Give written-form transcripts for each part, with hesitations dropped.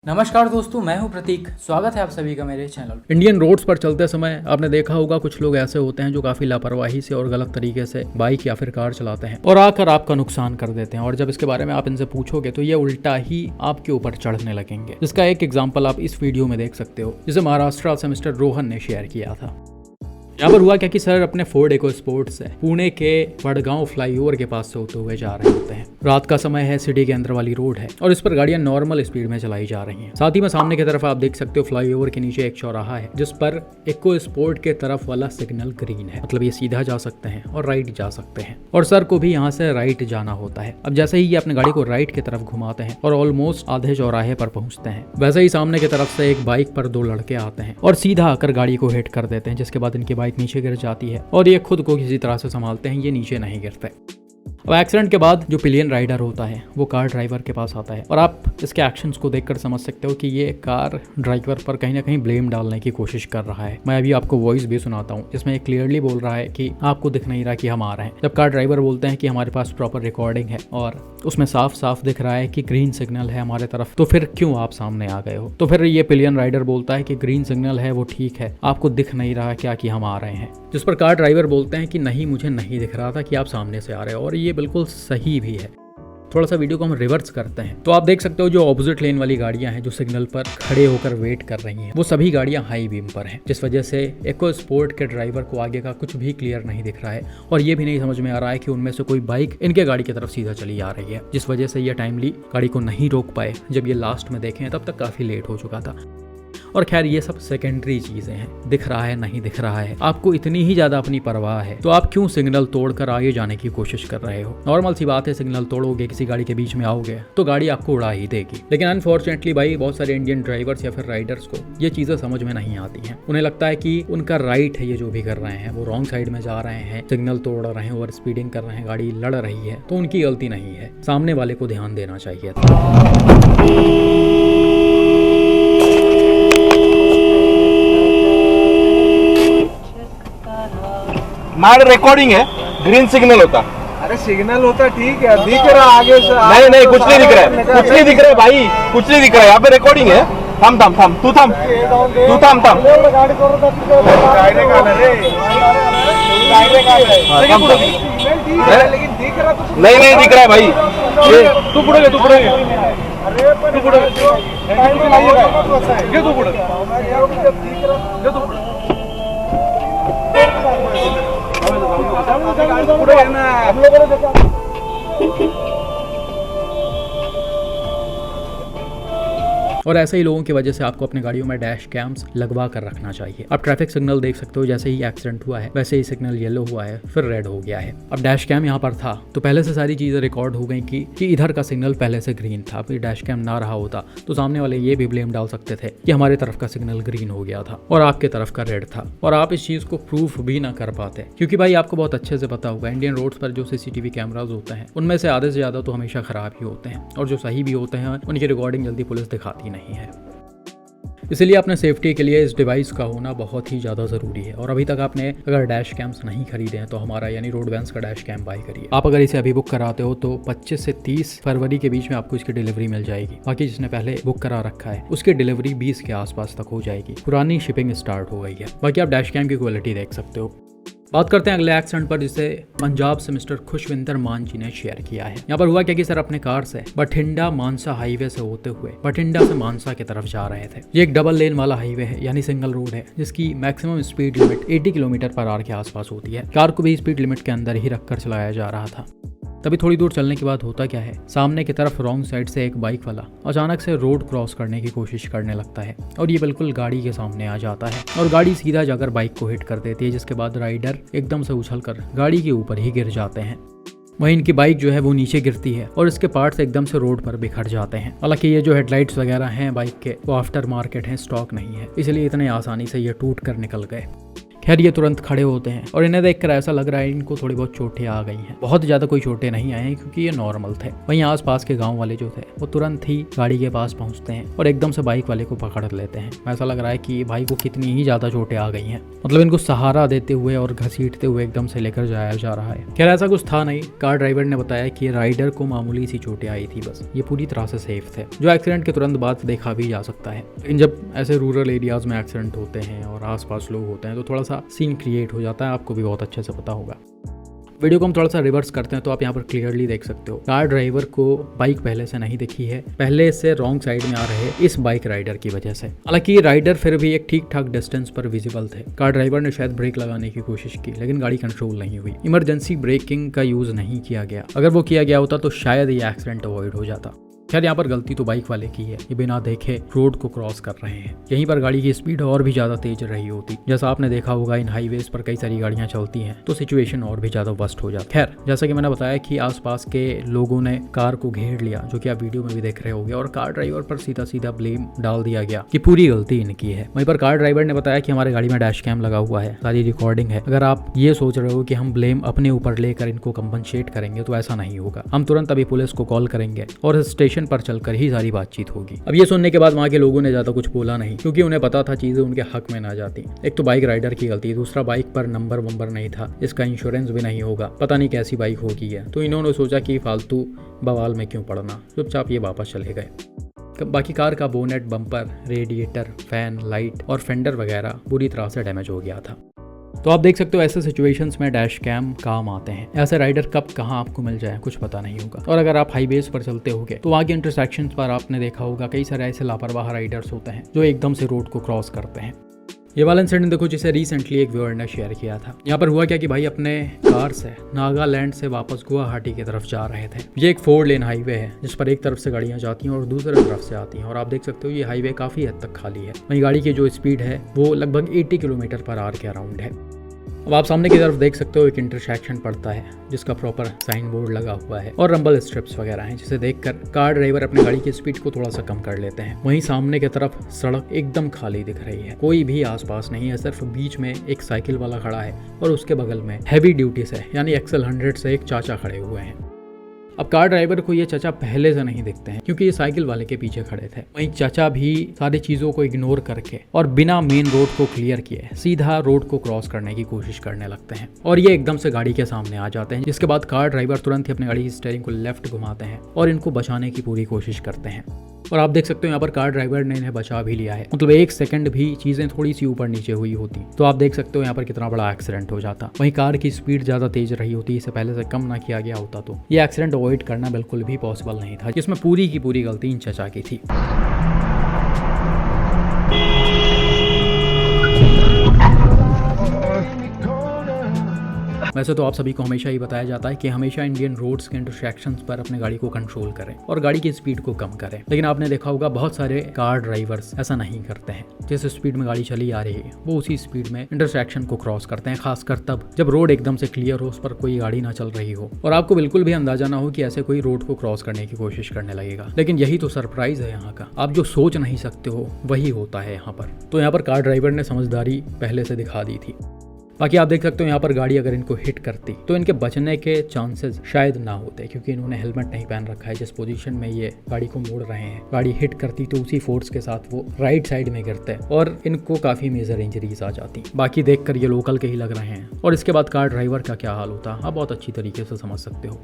नमस्कार दोस्तों, मैं हूं प्रतीक। स्वागत है आप सभी का मेरे चैनल। इंडियन रोड्स पर चलते समय आपने देखा होगा कुछ लोग ऐसे होते हैं जो काफी लापरवाही से और गलत तरीके से बाइक या फिर कार चलाते हैं और आकर आपका नुकसान कर देते हैं। और जब इसके बारे में आप इनसे पूछोगे तो ये उल्टा ही आपके ऊपर चढ़ने लगेंगे, जिसका एक एग्जाम्पल आप इस वीडियो में देख सकते हो, जिसे महाराष्ट्र से मिस्टर रोहन ने शेयर किया था। यहाँ पर हुआ क्या कि सर अपने फोर्ड इको स्पोर्ट से पुणे के वडगांव फ्लाईओवर के पास से होते हुए जा रहे होते हैं। रात का समय है, सिटी के अंदर वाली रोड है और इस पर गाड़ियां नॉर्मल स्पीड में चलाई जा रही हैं। साथ ही में सामने की तरफ आप देख सकते हो फ्लाईओवर के नीचे एक चौराहा है जिस पर इको स्पोर्ट के तरफ वाला सिग्नल ग्रीन है, मतलब ये सीधा जा सकते हैं और राइट जा सकते हैं और सर को भी यहाँ से राइट जाना होता है। अब जैसे ही ये अपनी गाड़ी को राइट की तरफ घुमाते हैं और ऑलमोस्ट आधे चौराहे पर पहुंचते हैं, वैसे ही सामने की तरफ से एक बाइक पर दो लड़के आते हैं और सीधा आकर गाड़ी को हिट कर देते हैं, जिसके बाद इनकी बाइक नीचे गिर जाती है और ये खुद को किसी तरह से संभालते हैं, ये नीचे नहीं गिरते। अब एक्सीडेंट के बाद जो पिलियन राइडर होता है वो कार ड्राइवर के पास आता है और आप इसके एक्शंस को देखकर समझ सकते हो कि ये कार ड्राइवर पर कहीं ना कहीं ब्लेम डालने की कोशिश कर रहा है। मैं अभी आपको वॉइस भी सुनाता हूँ जिसमें ये क्लियरली बोल रहा है कि आपको दिख नहीं रहा कि हम आ रहे हैं, जब कार ड्राइवर बोलते हैं कि हमारे पास प्रॉपर रिकॉर्डिंग है और उसमें साफ साफ दिख रहा है कि ग्रीन सिग्नल है हमारे तरफ, तो फिर क्यों आप सामने आ गए हो। तो फिर ये पिलियन राइडर बोलता है कि ग्रीन सिग्नल है वो ठीक है, आपको दिख नहीं रहा क्या कि हम आ रहे हैं, जिस पर कार ड्राइवर बोलते हैं कि नहीं, मुझे नहीं दिख रहा था कि आप सामने से आ रहे हो। और ये बिल्कुल सही भी है। थोड़ा सा वीडियो को हम रिवर्स करते हैं तो आप देख सकते हो जो ऑपोजिट लेन वाली गाड़ियां हैं जो सिग्नल पर खड़े होकर वेट कर रही हैं, वो सभी गाड़ियां हाई बीम पर हैं, जिस वजह से इको स्पोर्ट के ड्राइवर को आगे का कुछ भी क्लियर नहीं दिख रहा है और ये भी नहीं समझ में आ रहा है कि उनमें से कोई बाइक इनके गाड़ी की तरफ सीधा चली आ रही है, जिस वजह से ये टाइमली गाड़ी को नहीं रोक पाए। जब ये लास्ट में देखें तब तक काफी लेट हो चुका था। और खैर ये सब सेकेंडरी चीजें हैं, दिख रहा है नहीं दिख रहा है, आपको इतनी ही ज्यादा अपनी परवाह है तो आप क्यों सिग्नल तोड़कर आगे जाने की कोशिश कर रहे हो। नॉर्मल सी बात है, सिग्नल तोड़ोगे, किसी गाड़ी के बीच में आओगे तो गाड़ी आपको उड़ा ही देगी। लेकिन अनफॉर्चुनेटली भाई बहुत सारे इंडियन ड्राइवर्स या फिर राइडर्स को ये चीजें समझ में नहीं आती हैं। उन्हें लगता है कि उनका राइट है, ये जो भी कर रहे हैं वो रॉन्ग साइड में जा रहे हैं, सिग्नल तोड़ रहे हैं, ओवर स्पीडिंग कर रहे हैं, गाड़ी लड़ रही है, तो उनकी गलती नहीं है, सामने वाले को ध्यान देना चाहिए था। मार रिकॉर्डिंग है, ग्रीन सिग्नल होता। अरे सिग्नल होता ठीक है, दिख रहा आगे से। नहीं कुछ नहीं दिख रहा है, कुछ नहीं दिख रहा है भाई, कुछ नहीं दिख रहा है। यहाँ पे रिकॉर्डिंग है। थम तू थम। लेकिन दिख रहा कुछ नहीं दिख रहा है भाई। तू पुढे और ऐसे ही लोगों की वजह से आपको अपनी गाड़ियों में डैश कैम्स लगवा कर रखना चाहिए। आप ट्रैफिक सिग्नल देख सकते हो, जैसे ही एक्सीडेंट हुआ है वैसे ही सिग्नल येलो हुआ है फिर रेड हो गया है। अब डैश कैम यहाँ पर था तो पहले से सारी चीजें रिकॉर्ड हो गई कि इधर का सिग्नल पहले से ग्रीन था। फिर डैश कैम ना रहा होता तो सामने वाले ये भी ब्लेम डाल सकते थे कि हमारे तरफ का सिग्नल ग्रीन हो गया था और आपके तरफ का रेड था, और आप इस चीज को प्रूफ भी ना कर पाते, क्योंकि भाई आपको बहुत अच्छे से पता होगा इंडियन रोड्स पर जो सीसीटीवी कैमराज होते हैं उनमें से आधे से ज्यादा तो हमेशा खराब ही होते हैं और जो सही भी होते हैं उनकी रिकॉर्डिंग जल्दी पुलिस दिखाती नहीं है। इसलिए अपने सेफ्टी के लिए इस डिवाइस का होना बहुत ही ज़्यादा ज़रूरी है। और अभी तक आपने अगर डैश कैम्स नहीं खरीदे हैं तो हमारा यानी रोडवेंस का डैश कैम बाय करिए। आप अगर इसे अभी बुक कराते हो तो 25 से 30 फरवरी के बीच में आपको इसकी डिलीवरी मिल जाएगी। बाकी जिसने पहले बुक करा रखा है उसकी डिलीवरी 20 के आसपास तक हो जाएगी, पुरानी शिपिंग स्टार्ट हो गई है। बाकी आप डैश कैम की क्वालिटी देख सकते हो। बात करते हैं अगले एक्सीडेंट पर जिसे पंजाब से मिस्टर खुशविंदर मान जी ने शेयर किया है। यहाँ पर हुआ क्या कि सर अपने कार से बठिंडा मानसा हाईवे से होते हुए बठिंडा से मानसा की तरफ जा रहे थे। ये एक डबल लेन वाला हाईवे है यानी सिंगल रोड है जिसकी maximum speed limit 80 kilometre per hour के आसपास होती है। कार को भी स्पीड लिमिट के अंदर ही रखकर चलाया जा रहा था। तभी थोड़ी दूर चलने के बाद होता क्या है, सामने की तरफ रॉन्ग साइड से एक बाइक वाला अचानक से रोड क्रॉस करने की कोशिश करने लगता है और ये बिल्कुल गाड़ी के सामने आ जाता है और गाड़ी सीधा जाकर बाइक को हिट कर देती है, जिसके बाद राइडर एकदम से उछलकर गाड़ी के ऊपर ही गिर जाते हैं। वहीं इनकी बाइक जो है वो नीचे गिरती है और इसके पार्ट्स एकदम से रोड पर बिखर जाते हैं। हालांकि ये जो हेडलाइट्स वगैरह हैं बाइक के वो आफ्टर मार्केट हैं, स्टॉक नहीं है, इसलिए इतने आसानी से ये टूट कर निकल गए। खैर ये तुरंत खड़े होते हैं और इन्हें देखकर ऐसा लग रहा है इनको थोड़ी बहुत चोटें आ गई हैं। बहुत ज्यादा कोई चोटें नहीं आए हैं क्योंकि ये नॉर्मल थे। वहीं आसपास के गांव वाले जो थे वो तुरंत ही गाड़ी के पास पहुंचते हैं और एकदम से बाइक वाले को पकड़ लेते हैं। ऐसा लग रहा है कि भाई को कितनी ही ज्यादा चोटें आ गई हैं, मतलब इनको सहारा देते हुए और घसीटते हुए एकदम से लेकर जाया जा रहा है। खैर ऐसा कुछ था नहीं। कार ड्राइवर ने बताया कि राइडर को मामूली सी चोटें आई थी, बस ये पूरी तरह से सेफ थे, जो एक्सीडेंट के तुरंत बाद देखा भी जा सकता है। लेकिन जब ऐसे रूरल एरियाज में एक्सीडेंट होते हैं और आसपास लोग होते हैं तो थोड़ा सा सीन क्रिएट हो जाता है, आपको भी बहुत अच्छे से पता होगा। वीडियो को हम थोड़ा सा रिवर्स करते हैं तो आप यहाँ पर क्लियरली देख सकते हो कार ड्राइवर को बाइक पहले से नहीं दिखी है, पहले से रॉन्ग साइड में आ रहे इस बाइक राइडर की वजह से। हालांकि राइडर फिर भी एक ठीक ठाक डिस्टेंस पर विजिबल थे। कार ड्राइवर ने शायद ब्रेक लगाने की कोशिश की लेकिन गाड़ी कंट्रोल नहीं हुई। इमरजेंसी ब्रेकिंग का यूज नहीं किया गया, अगर वो किया गया होता तो शायद ये एक्सीडेंट अवॉइड हो जाता। खैर यहाँ पर गलती तो बाइक वाले की है, ये बिना देखे रोड को क्रॉस कर रहे हैं। यहीं पर गाड़ी की स्पीड और भी ज्यादा तेज रही होती, जैसा आपने देखा होगा इन हाईवेज पर कई सारी गाड़ियां चलती हैं तो सिचुएशन और भी ज्यादा वर्स्ट हो जाती। खैर जैसा कि मैंने बताया कि आसपास के लोगों ने कार को घेर लिया, जो कि आप वीडियो में भी देख रहे होंगे, और कार ड्राइवर पर सीधा सीधा ब्लेम डाल दिया गया कि पूरी गलती इनकी है। वहीं पर कार ड्राइवर ने बताया कि हमारे गाड़ी में डैश कैम लगा हुआ है, सारी रिकॉर्डिंग है। अगर आप ये सोच रहे हो कि हम ब्लेम अपने ऊपर लेकर इनको कंपनसेट करेंगे तो ऐसा नहीं होगा। हम तुरंत अभी पुलिस को कॉल करेंगे और स्टेशन पर चलकर ही सारी बातचीत होगी। अब ये सुनने के बाद वहां के लोगों ने ज्यादा कुछ बोला नहीं, क्योंकि उन्हें पता था चीजें उनके हक में ना जाती। एक तो बाइक राइडर की गलती, दूसरा बाइक पर नंबर वंबर नहीं था, इसका इंश्योरेंस भी नहीं होगा, पता नहीं कैसी बाइक होगी है। तो इन्होंने सोचा कि फालतू बवाल में क्यों पड़ना, चुपचाप ये वापस चले गए। बाकी कार का bonnet, bumper, radiator, fan, light और फेंडर वगैरह पूरी तरह से डैमेज हो गया था। तो आप देख सकते हो ऐसे सिचुएशंस में डैश कैम काम आते हैं। ऐसे राइडर कब कहाँ आपको मिल जाए कुछ पता नहीं होगा। और अगर आप हाईवेज पर चलते होगे तो वहाँ के इंटरसेक्शंस पर आपने देखा होगा कई सारे ऐसे लापरवाह राइडर्स होते हैं जो एकदम से रोड को क्रॉस करते हैं। ये वाला इंसिडेंट देखो जिसे रिसेंटली एक व्यूअर ने शेयर किया था। यहाँ पर हुआ क्या कि भाई अपने कार से नागालैंड से वापस गुवाहाटी की तरफ जा रहे थे। ये एक 4 लेन हाईवे है जिस पर एक तरफ से गाड़ियाँ जाती हैं और दूसरी तरफ से आती हैं, और आप देख सकते हो ये हाईवे काफी हद तक खाली है। वहीं गाड़ी की जो स्पीड है वो लगभग 80 किलोमीटर पर आवर के अराउंड है। अब आप सामने की तरफ देख सकते हो एक इंटरसेक्शन पड़ता है जिसका प्रॉपर साइन बोर्ड लगा हुआ है और रंबल स्ट्रिप्स वगैरह हैं, जिसे देखकर कार ड्राइवर अपनी गाड़ी की स्पीड को थोड़ा सा कम कर लेते हैं। वहीं सामने की तरफ सड़क एकदम खाली दिख रही है, कोई भी आसपास नहीं है, सिर्फ बीच में एक साइकिल वाला खड़ा है और उसके बगल में हैवी ड्यूटी से यानी एक्सेल 100 से एक चाचा खड़े हुए हैं। अब कार ड्राइवर को ये चाचा पहले से नहीं दिखते हैं क्योंकि ये साइकिल वाले के पीछे खड़े थे। वहीं चाचा भी सारी चीजों को इग्नोर करके और बिना मेन रोड को क्लियर किए सीधा रोड को क्रॉस करने की कोशिश करने लगते हैं और ये एकदम से गाड़ी के सामने आ जाते हैं, जिसके बाद कार ड्राइवर तुरंत ही अपनी गाड़ी की स्टीयरिंग को लेफ्ट घुमाते हैं और इनको बचाने की पूरी कोशिश करते हैं। और आप देख सकते हो यहाँ पर कार ड्राइवर ने इन्हें बचा भी लिया है, मतलब 1 सेकंड भी चीजें थोड़ी सी ऊपर नीचे हुई होती तो आप देख सकते हो यहाँ पर कितना बड़ा एक्सीडेंट हो जाता। वहीं कार की स्पीड ज्यादा तेज रही होती, इसे पहले से कम ना किया गया होता तो ये एक्सीडेंट अवॉइड करना बिल्कुल भी पॉसिबल नहीं था, जिसमें पूरी की पूरी गलती इन चाचा की थी। वैसे तो आप सभी को हमेशा ही बताया जाता है कि हमेशा इंडियन रोड्स के इंटरसेक्शंस पर अपने गाड़ी को कंट्रोल करें और गाड़ी की स्पीड को कम करें, लेकिन आपने देखा होगा बहुत सारे कार ड्राइवर्स ऐसा नहीं करते हैं। जिस स्पीड में गाड़ी चली आ रही है वो उसी स्पीड में इंटरसेक्शन को क्रॉस करते हैं, खासकर तब जब रोड एकदम से क्लियर हो, उस पर कोई गाड़ी ना चल रही हो और आपको बिल्कुल भी अंदाजा ना हो कि ऐसे कोई रोड को क्रॉस करने की कोशिश करने लगेगा। लेकिन यही तो सरप्राइज है यहाँ का, आप जो सोच नहीं सकते हो वही होता है यहाँ पर। तो यहाँ पर कार ड्राइवर ने समझदारी पहले से दिखा दी थी। बाकी आप देख सकते हो यहाँ पर गाड़ी अगर इनको हिट करती तो इनके बचने के चांसेस शायद ना होते, क्योंकि इन्होंने हेलमेट नहीं पहन रखा है। जिस पोजीशन में ये गाड़ी को मोड़ रहे हैं, गाड़ी हिट करती तो उसी फोर्स के साथ वो राइट साइड में गिरते और इनको काफी मेजर इंजरीज आ जाती। बाकी देखकर ये लोकल के ही लग रहे हैं और इसके बाद कार ड्राइवर का क्या हाल होता आप बहुत अच्छी तरीके से समझ सकते हो।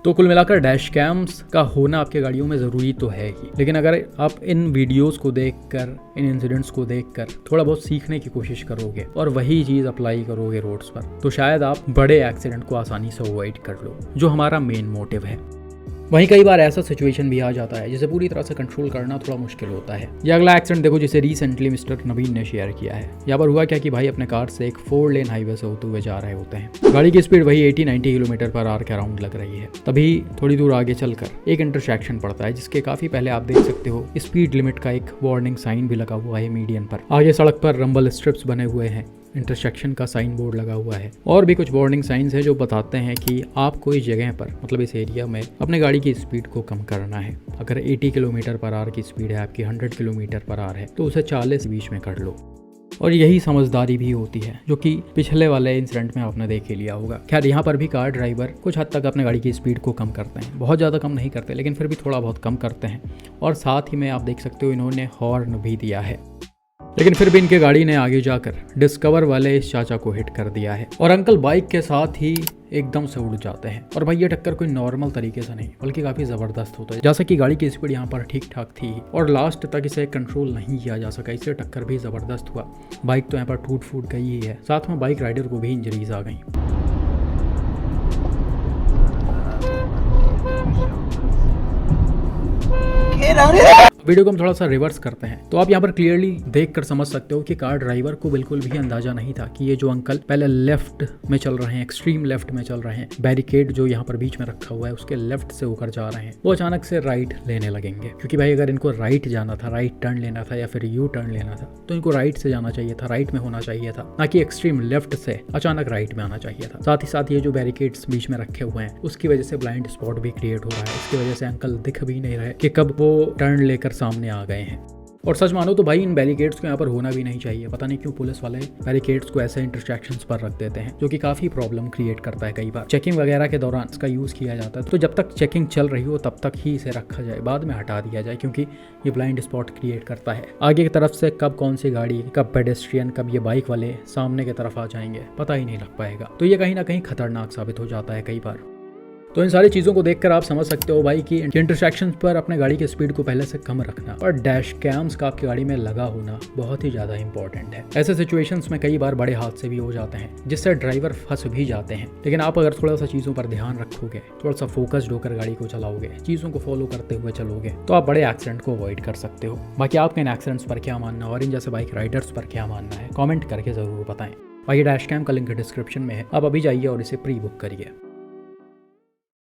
तो कुल मिलाकर डैश कैम्स का होना आपके गाड़ियों में ज़रूरी तो है ही, लेकिन अगर आप इन वीडियोस को देखकर, इन इंसिडेंट्स को देखकर थोड़ा बहुत सीखने की कोशिश करोगे और वही चीज़ अप्लाई करोगे रोड्स पर, तो शायद आप बड़े एक्सीडेंट को आसानी से अवॉइड कर लो, जो हमारा मेन मोटिव है। वहीं कई बार ऐसा सिचुएशन भी आ जाता है जिसे पूरी तरह से कंट्रोल करना थोड़ा मुश्किल होता है। ये अगला एक्सीडेंट देखो जिसे रिसेंटली मिस्टर नवीन ने शेयर किया है। यहाँ पर हुआ क्या कि भाई अपने कार से एक 4 लेन हाईवे से होते हुए जा रहे होते हैं। गाड़ी की स्पीड वही 80-90 किलोमीटर पर आवर के अराउंड लग रही है। तभी थोड़ी दूर आगे चलकर एक इंटरसेक्शन पड़ता है जिसके काफी पहले आप देख सकते हो स्पीड लिमिट का एक वार्निंग साइन भी लगा हुआ है मीडियन पर। आगे सड़क पर रंबल स्ट्रिप्स बने हुए हैं, इंटरसेक्शन का साइन बोर्ड लगा हुआ है और भी कुछ वार्निंग साइंस है जो बताते हैं कि आपको इस जगह पर, मतलब इस एरिया में अपने गाड़ी की स्पीड को कम करना है। अगर 80 किलोमीटर पर आवर की स्पीड है आपकी, 100 किलोमीटर पर आवर है, तो उसे 40 बीच में कर लो। और यही समझदारी भी होती है, जो कि पिछले वाले इंसिडेंट में आपने देख ही लिया होगा। खैर यहाँ पर भी कार ड्राइवर कुछ हद तक अपने गाड़ी की स्पीड को कम करते हैं, बहुत ज़्यादा कम नहीं करते लेकिन फिर भी थोड़ा बहुत कम करते हैं। और साथ ही में आप देख सकते हो इन्होंने हॉर्न भी दिया है, लेकिन फिर भी इनके गाड़ी ने आगे जाकर डिस्कवर वाले इस चाचा को हिट कर दिया है और अंकल बाइक के साथ ही एकदम से उड़ जाते हैं। और भाई ये टक्कर कोई नॉर्मल तरीके से नहीं बल्कि काफ़ी ज़बरदस्त होता है। जैसा कि गाड़ी की स्पीड यहाँ पर ठीक ठाक थी और लास्ट तक इसे कंट्रोल नहीं किया जा सका, इससे टक्कर भी ज़बरदस्त हुआ। बाइक तो यहाँ पर टूट फूट गई ही है, साथ में बाइक राइडर को भी इंजरीज आ गई। वीडियो को हम थोड़ा सा रिवर्स करते हैं तो आप यहाँ पर क्लियरली देख कर समझ सकते हो कि कार ड्राइवर को बिल्कुल भी अंदाजा नहीं था कि ये जो अंकल पहले लेफ्ट में चल रहे हैं, एक्सट्रीम लेफ्ट में चल रहे हैं, बैरिकेड जो यहाँ पर बीच में रखा हुआ है उसके लेफ्ट से होकर जा रहे हैं, वो अचानक से राइट लेने लगेंगे। क्योंकि भाई अगर इनको राइट जाना था, राइट टर्न लेना था या फिर यू टर्न लेना था तो इनको राइट से जाना चाहिए था, राइट में होना चाहिए था, ना कि एक्सट्रीम लेफ्ट से अचानक राइट में आना चाहिए था। साथ ही साथ ये जो बैरिकेड्स बीच में रखे हुए हैं उसकी वजह से ब्लाइंड स्पॉट भी क्रिएट हो रहा है। इसकी वजह से अंकल दिख भी नहीं रहे कि कब वो टर्न लेकर सामने आ गए हैं। और सच मानो तो भाई इन बैरिकेड्स को यहाँ पर होना भी नहीं चाहिए। पता नहीं क्यों पुलिस वाले बैरिकेड्स को ऐसे इंटरसेक्शंस पर रख देते हैं, जो कि काफ़ी प्रॉब्लम क्रिएट करता है। कई बार चेकिंग वगैरह के दौरान इसका यूज़ किया जाता है, तो जब तक चेकिंग चल रही हो तब तक ही इसे रखा जाए, बाद में हटा दिया जाए, क्योंकि ये ब्लाइंड स्पॉट क्रिएट करता है। आगे की तरफ से कब कौन सी गाड़ी, कब पेडेस्ट्रियन, कब ये बाइक वाले सामने की तरफ आ जाएंगे पता ही नहीं लग पाएगा। तो ये कहीं ना कहीं खतरनाक साबित हो जाता है कई बार। तो इन सारी चीज़ों को देखकर आप समझ सकते हो भाई कि इंटरसेक्शंस पर अपने गाड़ी की स्पीड को पहले से कम रखना और डैश कैम्स का आपकी गाड़ी में लगा होना बहुत ही ज़्यादा इंपॉर्टेंट है। ऐसे सिचुएशंस में कई बार बड़े हादसे भी हो जाते हैं जिससे ड्राइवर फंस भी जाते हैं, लेकिन आप अगर थोड़ा सा चीज़ों पर ध्यान रखोगे, थोड़ा सा फोकस्ड होकर गाड़ी को चलाओगे, चीज़ों को फॉलो करते हुए चलोगे, तो आप बड़े एक्सीडेंट को अवॉइड कर सकते हो। बाकी आपके इन एक्सीडेंट्स पर क्या मानना और इन जैसे बाइक राइडर्स पर क्या मानना है कॉमेंट करके ज़रूर बताएं। बाकी डैश कैम का लिंक डिस्क्रिप्शन में है, आप अभी जाइए और इसे प्री बुक करिए।